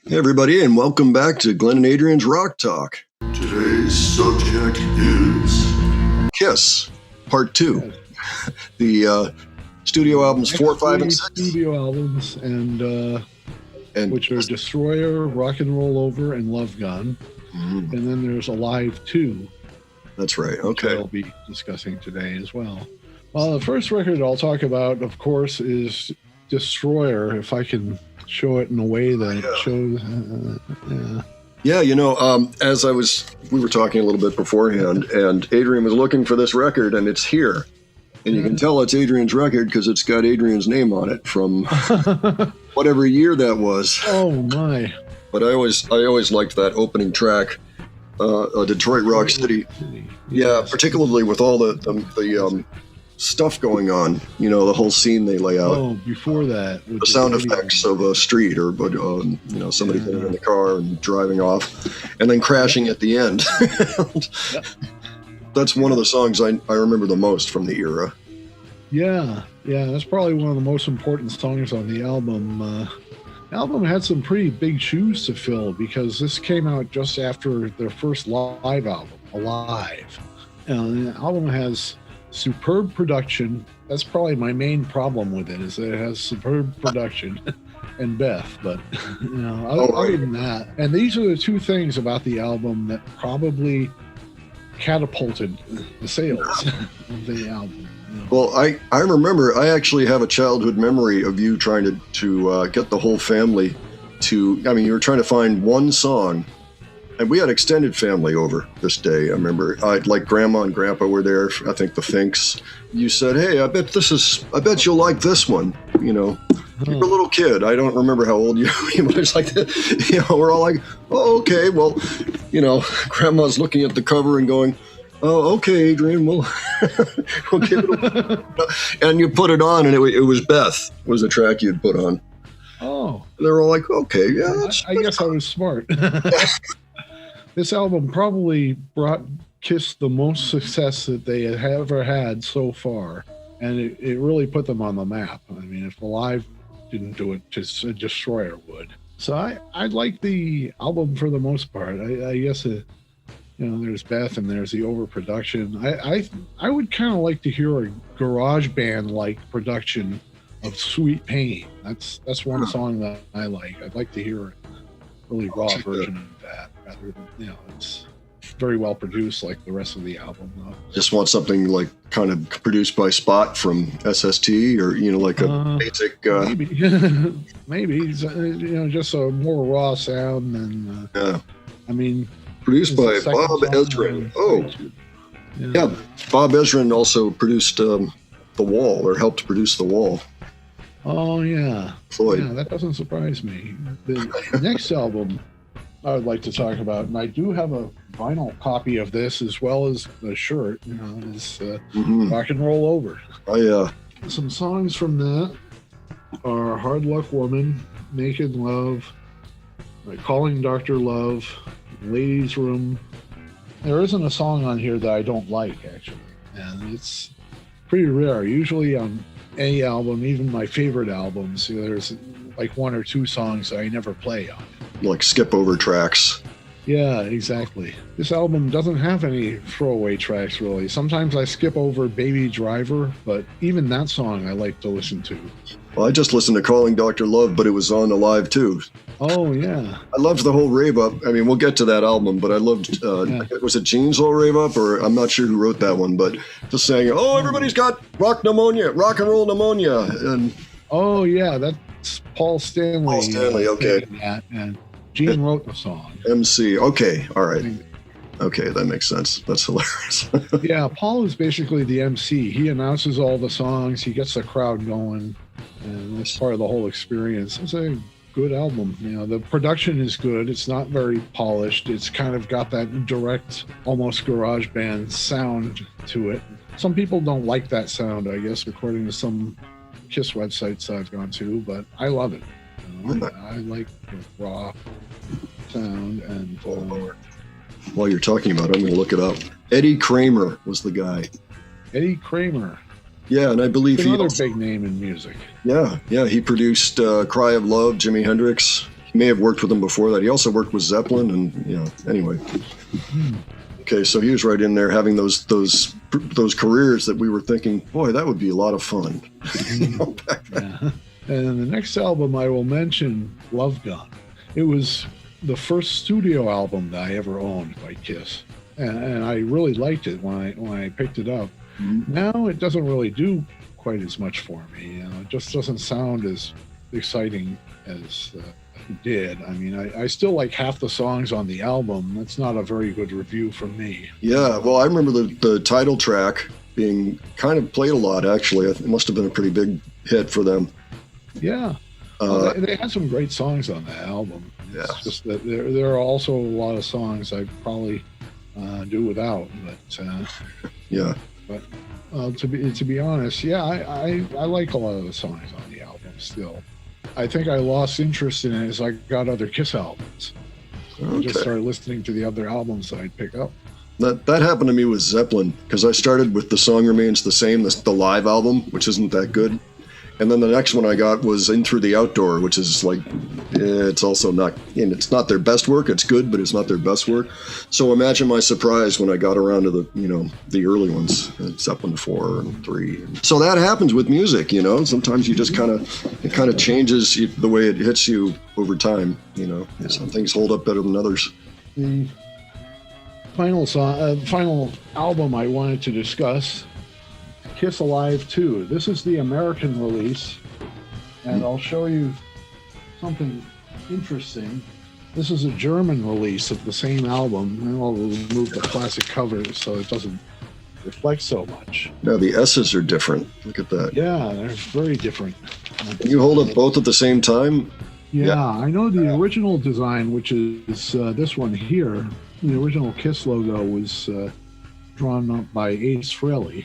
Hey everybody, and welcome back to Glenn and Adrian's Rock Talk. Today's subject is Kiss, Part 2. The studio albums 4, 5, and 6. Studio albums, and which are Destroyer, Rock and Roll Over, and Love Gun. And then there's Alive 2. That's right, okay. I'll be discussing today as well. Well, the first record I'll talk about, of course, is Destroyer, if I can show it in a way that shows. Yeah, you know, we were talking a little bit beforehand, and Adrian was looking for this record, and it's here. And you can tell it's Adrian's record because it's got Adrian's name on it from whatever year that was. Oh, my. But I always liked that opening track, Detroit Rock City. Yeah, particularly with all the stuff going on, you know, the whole scene they lay out. Oh, before that. The sound effects of a street or, somebody getting in the car and driving off and then crashing at the end. That's one of the songs I remember the most from the era. Yeah, that's probably one of the most important songs on the album. The album had some pretty big shoes to fill because this came out just after their first live album, Alive. The album has superb production. That's probably my main problem with it, is that it has superb production and Beth. But other than that, and these are the two things about the album that probably catapulted the sales of the album. Well, I remember, I actually have a childhood memory of you trying to get the whole family you were trying to find one song. And we had extended family over this day. I remember, like Grandma and Grandpa were there. I think the Finks. You said, "Hey, I bet you'll like this one." You know, you were a little kid. I don't remember how old you were. But it's like, we're all like, "Oh, okay." Well, Grandma's looking at the cover and going, "Oh, okay, Adrian. We'll give it." And you put it on, and it was Beth. Was the track you'd put on. Oh, and they're all like, "Okay, yeah." I guess I was smart. This album probably brought Kiss the most success that they have ever had so far, and it really put them on the map. I mean, if Alive didn't do it, just a Destroyer would. So I like the album for the most part. I guess there's Beth and there's the overproduction. I would kind of like to hear a garage band like production of Sweet Pain. That's one song that I like. I'd like to hear a really raw version of that, rather than, it's very well produced like the rest of the album, though. Just want something like kind of produced by Spot from SST, or like a basic maybe just a more raw sound than produced by Bob Ezrin. Bob Ezrin also produced The Wall, or helped produce The Wall. Oh, yeah. Floyd. Yeah, that doesn't surprise me. The next album I would like to talk about, and I do have a vinyl copy of this as well as the shirt, is Rock and Roll Over. Oh, yeah. Some songs from that are Hard Luck Woman, Naked Love, Calling Dr. Love, Ladies Room. There isn't a song on here that I don't like, actually, and it's pretty rare. Usually on any album, even my favorite albums, there's like one or two songs that I never play on. Like skip over tracks. Yeah, exactly. This album doesn't have any throwaway tracks, really. Sometimes I skip over Baby Driver, but even that song I like to listen to. Well, I just listened to Calling Dr. Love, but it was on Alive too. Oh, yeah. I loved the whole rave up. I mean, we'll get to that album, but I loved, was it Gene's whole rave up? Or I'm not sure who wrote that one, but just saying, everybody's got rock and roll pneumonia. And oh, yeah, that's Paul Stanley. Paul Stanley, okay. And Gene wrote the song. MC, okay, all right. Okay, that makes sense. That's hilarious. Yeah, Paul is basically the MC. He announces all the songs, he gets the crowd going, and that's part of the whole experience. It's a good album. The production is good. It's not very polished. It's kind of got that direct, almost garage band sound to it. Some people don't like that sound, I guess, according to some Kiss websites I've gone to, but I love it. I like the raw sound. And while you're talking about it, I'm going to look it up. Eddie Kramer was the guy. Eddie Kramer. Yeah, and I believe another big name in music. Yeah, he produced Cry of Love, Jimi Hendrix. he may have worked with them before that. He also worked with Zeppelin, and anyway. Okay, so he was right in there having those careers that we were thinking, boy, that would be a lot of fun. Back then. Yeah. And the next album I will mention, Love Gun. It was the first studio album that I ever owned by Kiss, and I really liked it when I picked it up. Mm-hmm. Now it doesn't really do quite as much for me. It just doesn't sound as exciting as it did. I mean, I still like half the songs on the album. That's not a very good review from me. Yeah, well, I remember the title track being kind of played a lot, actually. It must have been a pretty big hit for them. Yeah. Well, they had some great songs on that album. It's just that there are also a lot of songs I probably do without. But yeah. But to be honest, yeah, I like a lot of the songs on the album still. I think I lost interest in it as I got other Kiss albums. Okay. I just started listening to the other albums that I'd pick up. That happened to me with Zeppelin, because I started with The Song Remains the Same, the live album, which isn't that good. And then the next one I got was In Through the Outdoor, which is like, it's also not, it's not their best work. It's good, but it's not their best work. So imagine my surprise when I got around to the early ones, Zeppelin 4 and 3. So that happens with music, Sometimes you just it kind of changes the way it hits you over time, Some things hold up better than others. The final album I wanted to discuss, Kiss Alive 2. This is the American release, and I'll show you something interesting. This is a German release of the same album, and I'll remove the plastic cover so it doesn't reflect so much. Now the S's are different. Look at that. Yeah, they're very different. Can you hold up both at the same time? Yeah, I know the original design, which is this one here. The original Kiss logo was drawn up by Ace Frehley.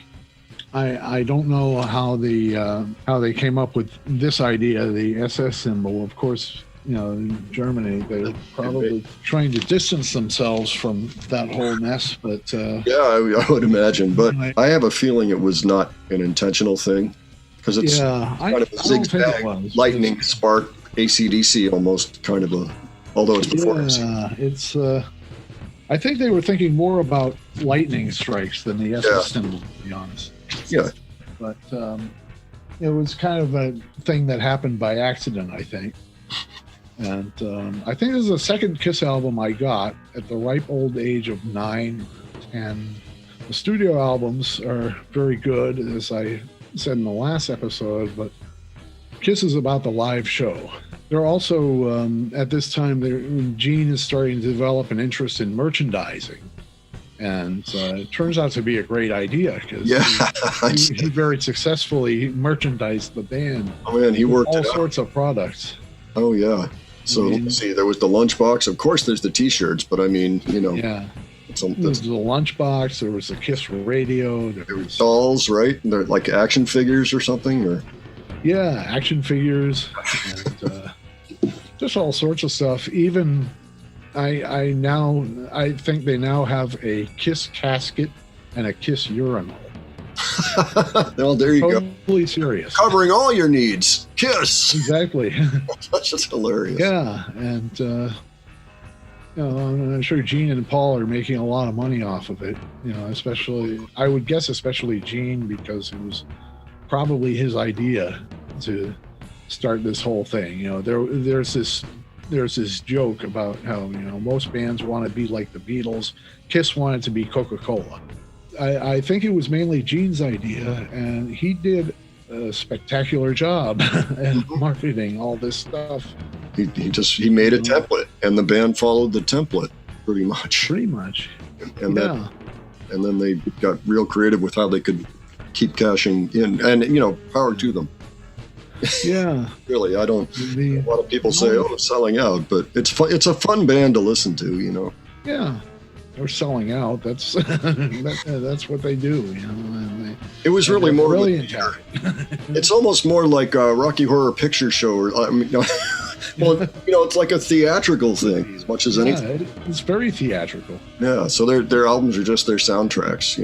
I don't know how they came up with this idea, the SS symbol. Of course, in Germany, they're probably trying to distance themselves from that whole mess. But yeah, I would imagine. But I have a feeling it was not an intentional thing, because it's kind of a zigzag, lightning spark, AC/DC almost kind of a. Although it's before. Yeah, it's. I think they were thinking more about lightning strikes than the SS symbol, to be honest. Yeah. But it was kind of a thing that happened by accident, I think. And I think this is the second Kiss album I got at the ripe old age of 9. And the studio albums are very good, as I said in the last episode, but Kiss is about the live show. They're also, at this time, Gene is starting to develop an interest in merchandising. And it turns out to be a great idea, because he very successfully merchandised the band. Oh man, he worked all sorts of products. Oh yeah. So let's see, there was the lunchbox. Of course, there's the T-shirts, but I mean, yeah. There was the lunchbox. There was the Kiss radio. There was dolls, right? They're like action figures or something, or action figures, and just all sorts of stuff. Even I think they now have a Kiss casket and a Kiss urinal. Well, there you go. Totally serious. Covering all your needs. Kiss. Exactly. That's just hilarious. Yeah, and I'm sure Gene and Paul are making a lot of money off of it. Especially, I would guess, especially Gene, because it was probably his idea to start this whole thing. There's this joke about how most bands want to be like the Beatles. Kiss wanted to be Coca-Cola. I think it was mainly Gene's idea, and he did a spectacular job at marketing all this stuff. He made a template, and the band followed the template pretty much. And then they got real creative with how they could keep cashing in, and power to them. Yeah. Really, I don't. A lot of people say, "Oh, it's selling out," but it's fun. It's a fun band to listen to. Yeah. They're selling out. That's that's what they do, And it was really more brilliant. It's almost more like a Rocky Horror Picture Show, or well, it's like a theatrical thing as much as anything. Yeah, it's very theatrical. Yeah, so their albums are just their soundtracks,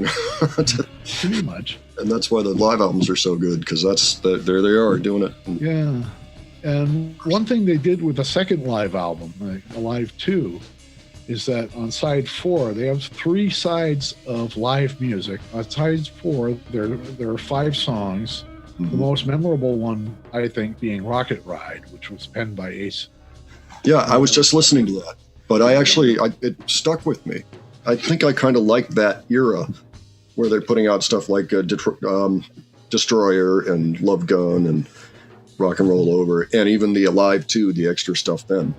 Pretty much. And that's why the live albums are so good, because there they are doing it. Yeah. And one thing they did with the second live album, Alive 2, is that on side 4, they have 3 sides of live music. On side 4, there are 5 songs. The most memorable one, I think, being Rocket Ride, which was penned by Ace. Yeah, I was just listening to that, but it stuck with me. I think I kind of like that era where they're putting out stuff like Destroyer and Love Gun and Rock and Roll Over, and even the Alive 2, the extra stuff then.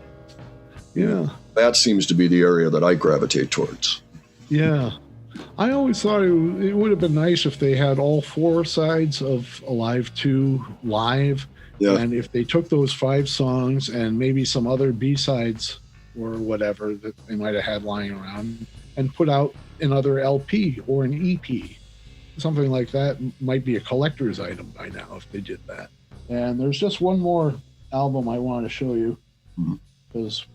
Yeah. That seems to be the area that I gravitate towards. Yeah. I always thought it would have been nice if they had all 4 sides of Alive 2 live. Yeah. And if they took those 5 songs and maybe some other B-sides or whatever that they might have had lying around and put out another LP or an EP. Something like that might be a collector's item by now if they did that. And there's just one more album I want to show you because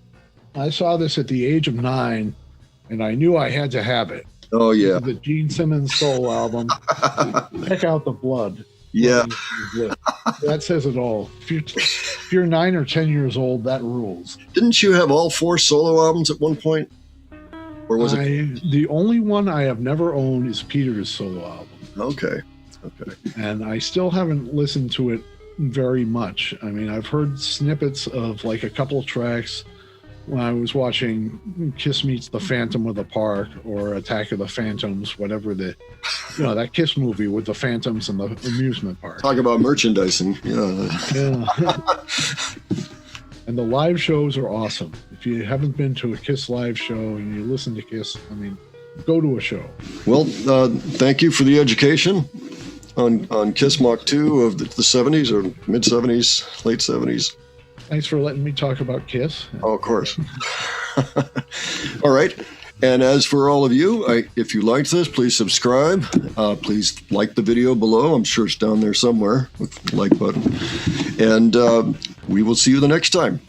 I saw this at the age of 9 and I knew I had to have it. Oh, yeah. The Gene Simmons solo album. Check out the blood. Yeah. That says it all. If you're 9 or 10 years old, that rules. Didn't you have all 4 solo albums at one point? Or was it? The only one I have never owned is Peter's solo album. Okay. And I still haven't listened to it very much. I mean, I've heard snippets of like a couple of tracks when I was watching Kiss Meets the Phantom of the Park or Attack of the Phantoms, whatever that Kiss movie with the Phantoms and the amusement park. Talk about merchandising. Yeah. And the live shows are awesome. If you haven't been to a Kiss live show and you listen to Kiss, I mean, go to a show. Well, thank you for the education on Kiss Mach 2 of the 70s or mid 70s, late 70s. Thanks for letting me talk about Kiss. Oh, of course. All right. And as for all of you, if you liked this, please subscribe. Please like the video below. I'm sure it's down there somewhere with the like button. And we will see you the next time.